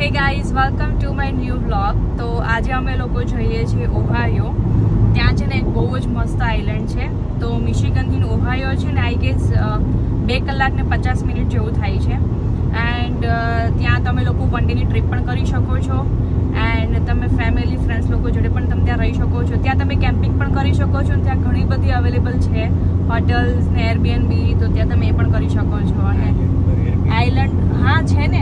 Hey guys, welcome to my new vlog. તો આજે અમે લોકો જઈએ છીએ ઓહાયો. ત્યાં છે ને એક બહુ જ મસ્ત આઇલેન્ડ છે. તો મિશિગનથી ઓહાયો છે ને આઈ ગેસ 2 કલાક ને 50 મિનિટ જેવું થાય છે. એન્ડ ત્યાં તમે લોકો વન ડેની ટ્રીપ પણ કરી શકો છો. એન્ડ તમે ફેમિલી ફ્રેન્ડ્સ લોકો જોડે પણ તમે ત્યાં રહી શકો છો. ત્યાં તમે કેમ્પિંગ પણ કરી શકો છો. ત્યાં ઘણી બધી અવેલેબલ છે હોટલ્સ ને એરબીએનબી, તો ત્યાં તમે એ પણ કરી શકો છો. અને આઇલેન્ડ હા છે ને,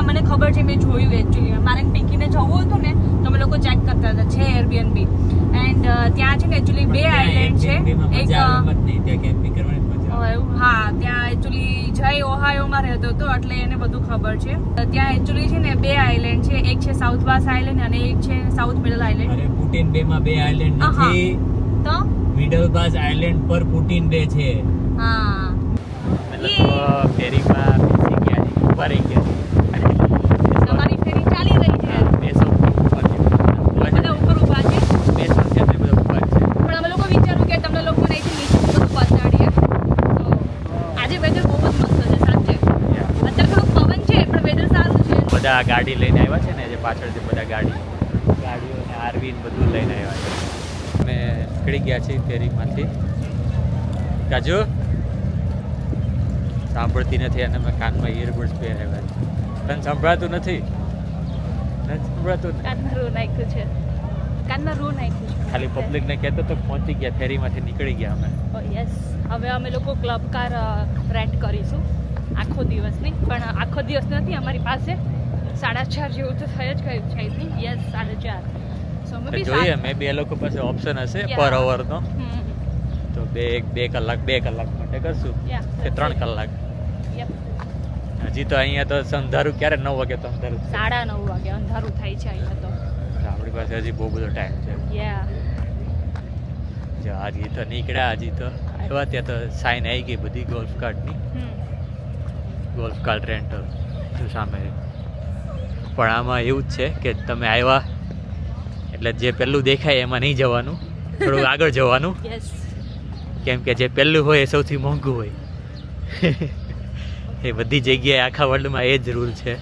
મને ખબર છે, મેં જોયું એકચ્યુઅલી. મારે પીકીને જવું હતું ને તો અમે લોકો ચેક કરતા હતા, છે એરબીએનબી. એન્ડ ત્યાં છે ને એકચ્યુઅલી 2 આઇલેન્ડ છે. એક હા, ત્યાં એકચ્યુઅલી જય ઓહાયોમાં રહેતો હતો એટલે એને બધું ખબર છે. ત્યાં એકચ્યુઅલી છે ને 2 આઇલેન્ડ છે. એક છે સાઉથ વાસ આઇલેન્ડ અને એક છે સાઉથ મિડલ આઇલેન્ડ. અરે પુટિન બે માં 2 આઇલેન્ડ નથી, તો મિડલ બાસ આઇલેન્ડ પર પુટિન બે છે. હા, મતલબ ફેરીમાં બેસી ગયા છે, ઉપર આવી ગયા તમારી ફેરી ચાલી રહી છે. બેસો ઉપર છે, બધા ઉપર ઊભા છે. બેસો છે તે બધા ઉપર છે. પણ અમે લોકો વિચાર્યું કે તમને લોકોને અહીંથી નીચે બધું પહોંચાડીએ. તો આજે વેધર બહુ જ મસ્ત છે સાંજે. અત્યારે થોડુંક પવન છે પણ વેધર સારું છે. બધા ગાડી લઈને આવ્યા છે ને, જે પાછળથી બધા ગાડીઓ ને આરવી ને બધું લઈને આવ્યા છે. અમે નીકળી ગયા છીએ ફેરીમાંથી. કાજુ સાંભળતી નથી અને મેં કાનમાં ઇયરબડ્સ પહેરાવ્યા છે. તને સંભળાતું નથી? સંભળાતું કાનમાં રૂ નાખ્યું છે. કાનમાં રૂ નાખ્યું છે. ખાલી પબ્લિકને કહેતો તો પહોંચી ગયા, ફેરીમાંથી નીકળી ગયા અમે. ઓ યસ, હવે અમે લોકો ક્લબ કાર રેન્ટ કરીશું આખો દિવસની. પણ આખો દિવસ નથી, અમારી પાસે 4:30 જેવું તો થઈ જ ગયું છે. I think yes 4:30. સો મે બી જોઈએ, મે બી એ લોકો પાસે ઓપ્શન હશે પર અવરનો, તો 2 કલાક માટે કરશું કે 3 કલાક. હજી તો અહીંયા તો અંધારું ક્યારે 9 વાગે તો અંધારું 9:30 વાગે અંધારું થાય છે અહીંયા તો. આપણી પાસે હજી બહુ બધો ટાઈમ છે. હજી તો નીકળ્યા, હજી તો આવ્યા ત્યાં તો સાઈન આવી ગઈ બધી ગોલ્ફ કાર્ટની. ગોલ્ફ કાર્ટ રેન્ટલ સામે. પણ આમાં એવું જ છે કે તમે આવ્યા એટલે જે પહેલું દેખાય એમાં નહીં જવાનું, થોડું આગળ જવાનું. કેમ કે જે પહેલું હોય એ સૌથી મોંઘું હોય. એ બધી જગ્યાએ આખા વર્લ્ડમાં એ જ રૂલ છે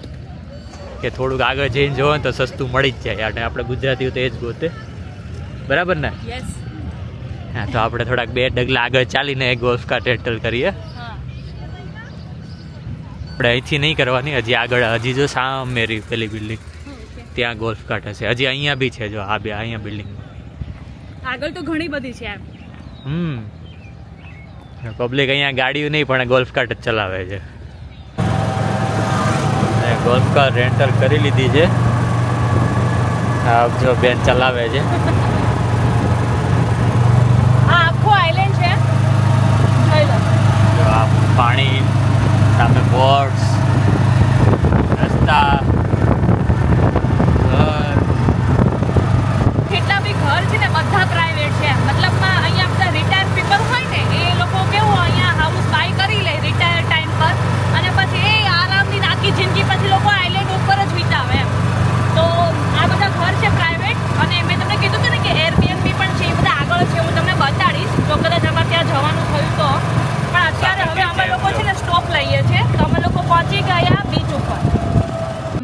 કે થોડુંક આગળ જઈને જોવો ને તો સસ્તું મળી જ જાય. અને આપણે ગુજરાતીઓ તો એ જ ગોતે, બરાબર ને? હા, તો આપણે થોડાક 2 ડગલા આગળ ચાલીને ગોલ્ફ કાર્ટ રેન્ટલ કરીએ. આપણે અહીંથી નહીં કરવાની, હજી આગળ, હજી જો સામે પેલી બિલ્ડિંગ ત્યાં ગોલ્ફ કાર્ટ હશે. હજી અહીંયા બી છે, જો આ બે અહીંયા બિલ્ડિંગ આગળ તો ઘણી બધી છે એમ. પબ્લિક અહીંયા ગાડીઓ નહીં પણ ગોલ્ફ કાર્ટ જ ચલાવે છે. ગોલ્ફ કાર્ટ રેન્ટલ કરી લીધી છે. આ જો બેન ચલાવે છે. આ આખો આઇલેન્ડ છે, જોઈ લો. જો આ પાણી, સામે બોર્ડ્સ, રસ્તા, ઘર. કેટલા બી ઘર છે ને બધા પ્રાઇવેટ છે. મતલબમાં અહીંયા બધા રિટાયર પીપલ હોય ને એ લોકો કેવું અહીંયા હાઉસ બાય કરી લે રિટાયર ટાઈમ પર, અને પછી એ આરામથી આખી જિંદગી પછી લોકો આઇલેન્ડ ઉપર જ વિતાવે એમ. તો આ બધા ઘર છે પ્રાઇવેટ. અને મેં તમને કીધું હતું ને કે એરબીએનબી પણ છે, એ બધા આગળ છે. હું તમને બતાડીશ જો કદાચ અમારે ત્યાં જવાનું થયું તો. પણ અત્યારે હવે અમે લોકો છે ને સ્ટોપ લઈએ છીએ. તો અમે લોકો પહોંચી ગયા બીચ ઉપર.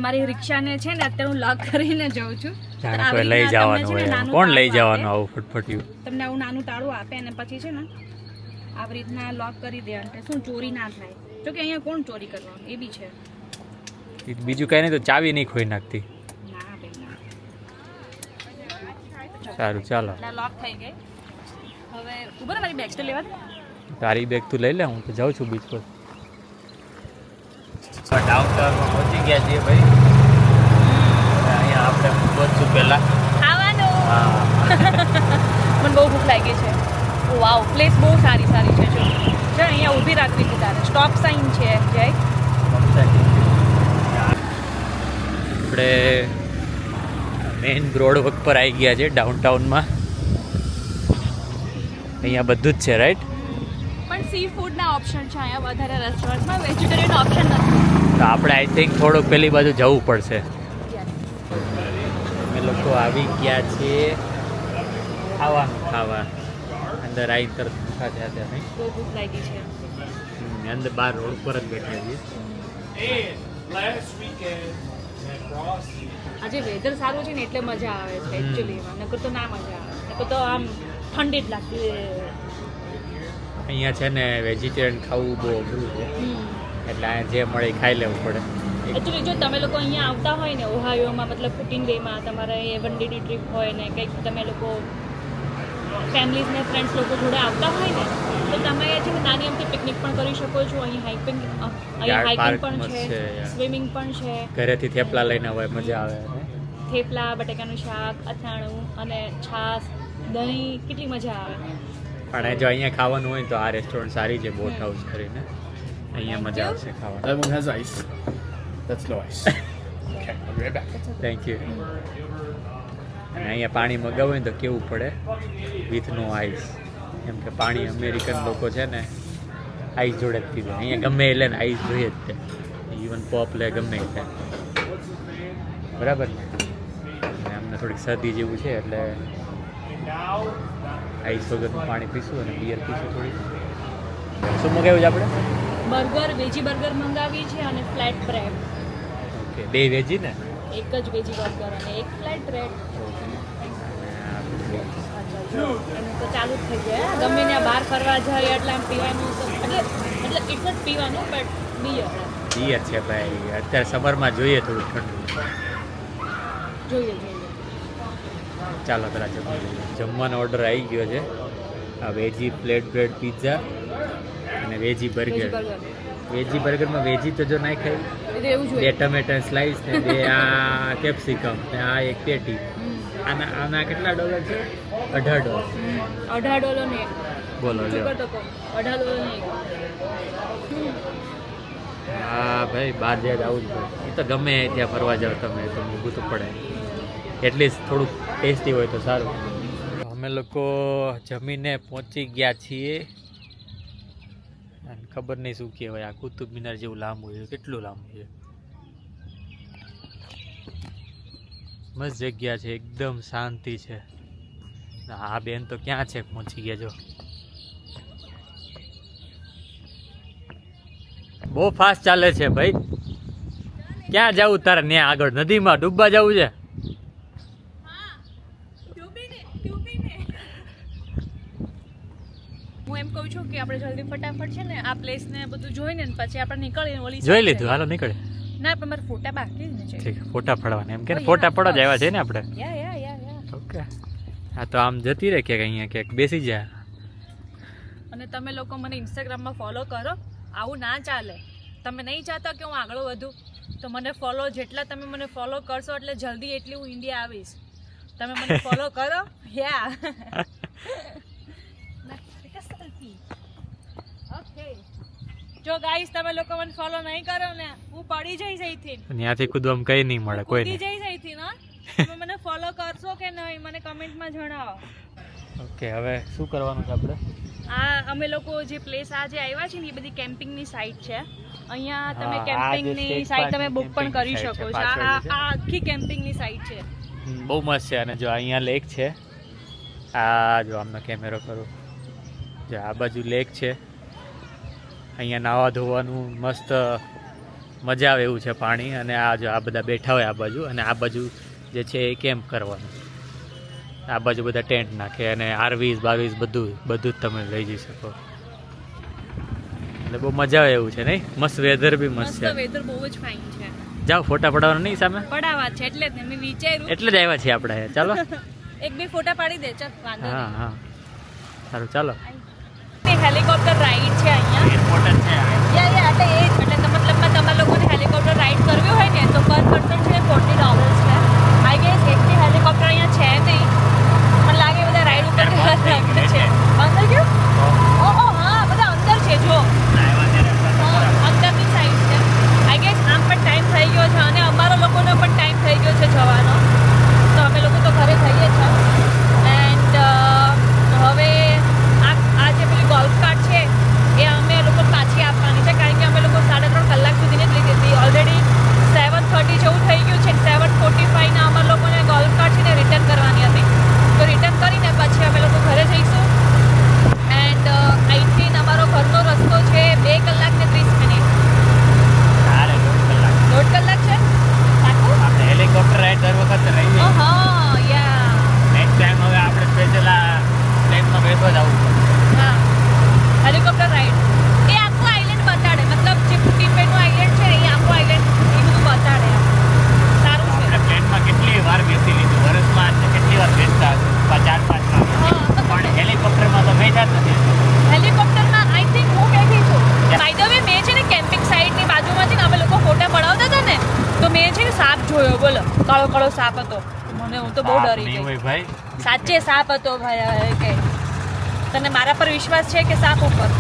મારી રિક્ષાને છે ને અત્યારે હું લોક કરીને જાઉં છું. કોઈ લઈ જવાનું હોય, કોણ લઈ જવાનું આવું ફટફટિયું? તમને આવું નાનું તાળું આપે અને પછી છે ને આવી રીતના લોક કરી દે એટલે શું ચોરી ના થાય. જો કે અહીંયા કોણ ચોરી કરવાનું, એ બી છે. બીજું કઈ નહીં તો ચાવી નહીં ખોઈ નાખતી. ના ભાઈ ના. સારું, ચાલો. લોક થઈ ગઈ. હવે ઉભો ને, મારી બેગ તો લેવા દે. તારી બેગ તું લઈ લે, હું તો જાઉં છું બીચ પર. ડાઉનટાઉનમાં પહોંચી ગયા છીએ ભાઈ. અહીંયા આપણે પહોંચશું પહેલાં ખાવાનું. હા. મને બહુ ભૂખ લાગી છે. ઓ વાવ, પ્લેસ બહુ સારી છે. જો અહીંયા ઊભી રાખવી છે તારે. સ્ટોપ સાઇન છે જય. આપણે મેઇન બ્રોડવર્ક પર આવી ગયા છે ડાઉનટાઉનમાં. અહીંયા બધું જ છે, રાઈટ? પણ સી ફૂડના ઓપ્શન છે અહીંયા વધારે રેસ્ટોરન્ટમાં, વેજીટેરિયન ઓપ્શન નથી. તો આપણે આઈ થિંક થોડુંક પેલી બાજુ જવું પડશે. અમે લોકો આવી ગયા છીએ ખાવા. અંદર આવી તરત ભૂખા થયા ત્યાં નહીં, બહુ ભૂખ લાગી છે. અંદર બહાર રોડ પર જ બેઠા છીએ. આજે વેધર સારું છે ને એટલે મજા આવે છે એકચ્યુઅલીમાં, નકર તો ના મજા આવે, નકર તો આમ ઠંડી જ લાગતી. અહીંયા છે ને વેજીટેરિયન ખાવું બહુ અઘરું છે, એટલે આ જે મળે એ ખાઈ લેવું પડે. એકચ્યુઅલી જો તમે લોકો અહીંયા આવતા હોય ને ઓહાયોમાં, મતલબ ફૂટિંગ ડેમાં તમારે એ 1 day ટ્રીપ હોય ને કંઈક તમે લોકો ફેમિલીઝ ને ફ્રેન્ડ્સ લોકો જોડે આવતા હોય ને, તો તમે છે ને નાની અમથી પિકનિક પણ કરી શકો છો. અહીં હાઇકિંગ પણ છે, સ્વિમિંગ પણ છે. ઘરેથી થેપલા લઈને હોય, મજા આવે. થેપલા, બટેકાનું શાક, અથાણું અને છાશ, દહીં, કેટલી મજા આવે. પણ જો અહીંયા ખાવાનું હોય તો આ રેસ્ટોરન્ટ સારી છે, બોટ હાઉસ કરીને. અહીંયા મજા આવશે ખાવાનું. That one has ice. That's no ice. Okay, I'll be right back. Thank you. અને અહીંયા પાણી મગાવું ને તો કેવું પડે, વિથ નો આઈસ. કેમ કે પાણી અમેરિકન લોકો છે ને આઈસ જોડે જ પીવે. અહીંયા ગમે એટલે ને આઈસ જોઈએ જ તે, ઇવન પોપ લે ગમે એટલે. બરાબર ને? અને અમને થોડીક શરદી જેવું છે એટલે આઈસ વગરનું પાણી પીશું અને બિયર પીશું થોડી. શું મગાવ્યું છે આપણે? બર્ગર, વેજી બર્ગર મંગાવી છે અને ફ્લેટ બ્રેડ. ઓકે, 2 વેજી ને? એક જ વેજી બર્ગર અને એક ફ્લેટ બ્રેડ. એનું તો ચાલુ જ થઈ જાય. ગમે ત્યાં બહાર ફરવા જાય એટલે આમ પીવાનું તો એટલે ઇટ્સ નોટ પીવાનું બટ બિયર છે ભાઈ. અત્યારે સમરમાં જોઈએ થોડું ઠંડુ. જોઈએ. ચાલો પેલા જમવા લઈએ. જમવાનો ઓર્ડર આવી ગયો છે. આ વેજી ફ્લેટ બ્રેડ પિઝા અને વેજી બર્ગર. વેજી બર્ગરમાં વેજી તો જો નાખાય, એવું 2 ટમેટા સ્લાઈસ ને 2 આ કેપ્સિકમ ને આ એક પેટી. આના કેટલા $? છે? $18. $18 ને બોલો લ્યો. $18 ને હા ભાઈ, બહાર જાય આવું જ પડે. એ તો ગમે ત્યાં ફરવા જાવ તમે તો મોંઘું તો પડે, એટલીસ્ટ થોડુંક ટેસ્ટી હોય તો સારું. અમે લોકો જમીને પહોંચી ગયા છીએ. અને ખબર નહીં શું કહેવાય, આ કુતુબ મિનાર જેવું લાંબુ છે. કેટલું લાંબુ છે! મસ્ત જગ્યા છે, એકદમ શાંતિ છે. આ બેન તો ક્યાં છે, પહોંચી ગયા જો. બહુ ફાસ્ટ ચાલે છે ભાઈ. ક્યાં જવું તારે? ત્યાં આગળ નદીમાં ડૂબવા જવું છે? હું એમ કહું છું કે આપણે જલ્દી ફટાફટ છે ને આ પ્લેસ ને બધું જોઈને ને પછી આપણે નીકળીને ઓલી જોઈ લીધું, હાલો નીકળે. ના પણ મારા ફોટા બાકી જ ને છે. ઠીક, ફોટા પડવાના એમ કે ફોટા પડવા જ આવ્યા છે ને આપણે. Yeah okay. હા તો આમ જતી રહે ક્યાંક, અહીંયા ક્યાંક બેસી જાય. અને તમે લોકો મને ઇન્સ્ટાગ્રામમાં ફોલો કરો. આવું ના ચાલે. તમે નહીં ચાહતા કે હું આગળ વધું તો મને ફોલો, જેટલા તમે મને ફોલો કરશો એટલે જલ્દી એટલી હું ઇન્ડિયા આવીશ. તમે મને ફોલો કરો. Yeah okay. જો ગાઈસ તમે લોકો મને ફોલો નહીં કરો ને, હું પડી જઈશ અહીંથી. ત્યાંથી કૂદવામાં કઈ નહીં મળે કોઈ કૂદી નહીં. જઈશ અહીંથી ના. તમે મને ફોલો કરશો કે નહીં મને કમેન્ટમાં જણાવો. ઓકે, હવે શું કરવાનું છે આપણે? આ અમે લોકો જે પ્લેસ આજે આવ્યા છે ને એ બધી કેમ્પિંગની સાઇટ છે. અહીંયા તમે હા, કેમ્પિંગની આ જે સાઇટ તમે બુક પણ camping કરી site શકો છે, છો. પાછળ આ છે. આખી કેમ્પિંગની સાઇટ છે. બહુ મસ્ત છે. અને જો અહીંયા લેક છે, આ જો આમનો કેમેરો કરું, જો આ બાજુ લેક છે. અહીંયા નાવા ધોવાનું મસ્ત મજા આવે એવું છે પાણી. અને આ જો આ બધા બેઠા હોય આ બાજુ, અને આ બાજુ જે છે એ કેમ્પ કરવાનું. આ બાજુ બધા ટેન્ટ નાખે અને આરવીસ બધું જ તમે લઈ જઈ શકો. એટલે બહુ મજા આવે એવું છે નહીં? મસ્ત વેધર બી મસ્ત છે. વેધર બહુ જ ફાઇન છે. જાઓ ફોટા પડાવવાના નહીં સામે? પડાવા છે એટલે જ મેં વિચાર્યું. એટલે જ આવ્યા છીએ આપણે. ચાલો. એક બે ફોટા પાડી દે. ચાલ વાંધો હા નહીં. હા સારું ચાલો. હેલિકોપ્ટર રાઈડ છે અહીંયા. ઇમ્પોર્ટન્ટ છે. એટલે એ જ એટલે મતલબમાં તમારા લોકોને હેલિકોપ્ટર રાઈડ કરવી હોય ને તો પર પર્સન છે $40 છે. આઈ ગેસ એકથી હેલિકોપ્ટર અહીંયા છે નહીં. મને લાગે બધા રાઈડ ઉપર છે. અંદર ગયું? ઓહો હા, બધા અંદર છે જો. અંદરની સાઈડ છે. આઈ ગેસ આમ પણ ટાઈમ થઈ ગયો છે અને અમારા લોકોનો પણ ટાઈમ થઈ ગયો છે જવાનો. તો અમે લોકો તો ઘરે જઈએ છીએ. એન્ડ હવે આ જે પેલી ગોલ્ફ કાર્ટ છે એ અમે લોકો પાછી આપવાની છે, કારણ કે અમે લોકો 3.5 કલાક સુધીની જ લીધી હતી. ઓલરેડી 7:30 જેવું થઈ જોયો બોલો કાળો કાળો સાપ હતો મને હું તો બહુ સાપ ડરી નહીં ગઈ હોય ભાઈ સાચે સાપ હતો ભાઈ હવે કે તને મારા પર વિશ્વાસ છે કે સાપ ઉપર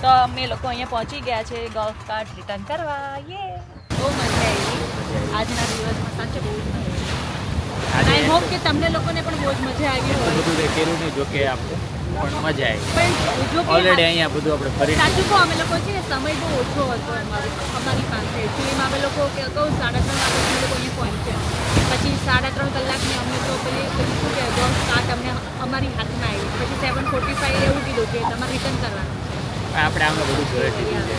તો અમે લોકો અહીંયા પહોંચી ગયા છે ગોલ્ફ કાર્ટ રિટર્ન કરવા યે બહુ મજા આવી આજના દિવસમાં સાચે બહુ જ મજા આવી આજે આઈ હોપ કે તમને લોકોને પણ બહુ જ મજા આવી એટલું હોય બધું કંઈ કર્યું નહીં જોકે આપણે પણ મજા આવી પણ જો કે ઓલરેડી અહીંયા બધું આપણે ફરી સાચું કહો અમે લોકો છે ને સમય બહુ ઓછો હતો અમારી પાસે એકચ્યુઅલીમાં અમે લોકો કે કહું 3:30 વાગે અમે લોકો અહીંયા પહોંચ્યા પછી 3.5 કલાકને અમે તો પેલી શું કે ગોલ્ફ કાર્ટ અમને અમારી હાથમાં આવી પછી 7:45 એવું કીધું કે તમારે રિટર્ન કરવાનું આપણે આમાં બધું જોઈ લીધું છે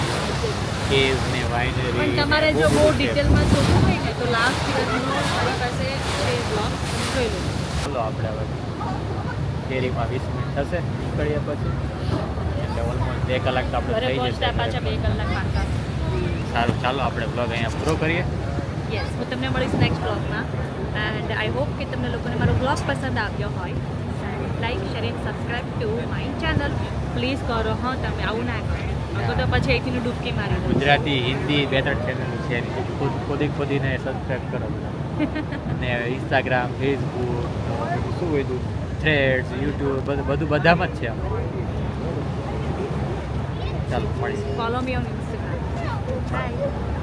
કેવ ને વાઇનરી પણ તમારે જો બહુ ડિટેલમાં જોવું હોય ને તો લાસ્ટ દિવસનો મારી પાસે એ બ્લોગ જોઈ લો ચાલો આપણે હવે કેરીમાં 20 મિનિટ થશે નીકળીએ પછી એટલે ઓલમોસ્ટ 2 કલાક તો આપણે ઘરે થઈ પહોંચતા પાછા 2 જશે કલાક પાછા સારું ચાલો આપણે બ્લોગ અહીંયા પૂરો કરીએ યસ હું તમને મળીશ નેક્સ્ટ બ્લોગમાં એન્ડ આઈ હોપ કે તમને લોકોને મારો બ્લોગ પસંદ આવ્યો હોય like share and subscribe to my channel please કરો હા તમે આવું ના કરો તો પછી અહીંથી ડૂબકી મારી દો ગુજરાતી હિન્દી 2-3 ચેનલ છે એની ખોદીને સબસ્ક્રાઈબ કરો બધા અને ઇન્સ્ટાગ્રામ ફેસબુક શું બધું થ્રેડ્સ યુટ્યુબ બધું બધામાં જ છે ચાલો મળીશું follow me on Instagram by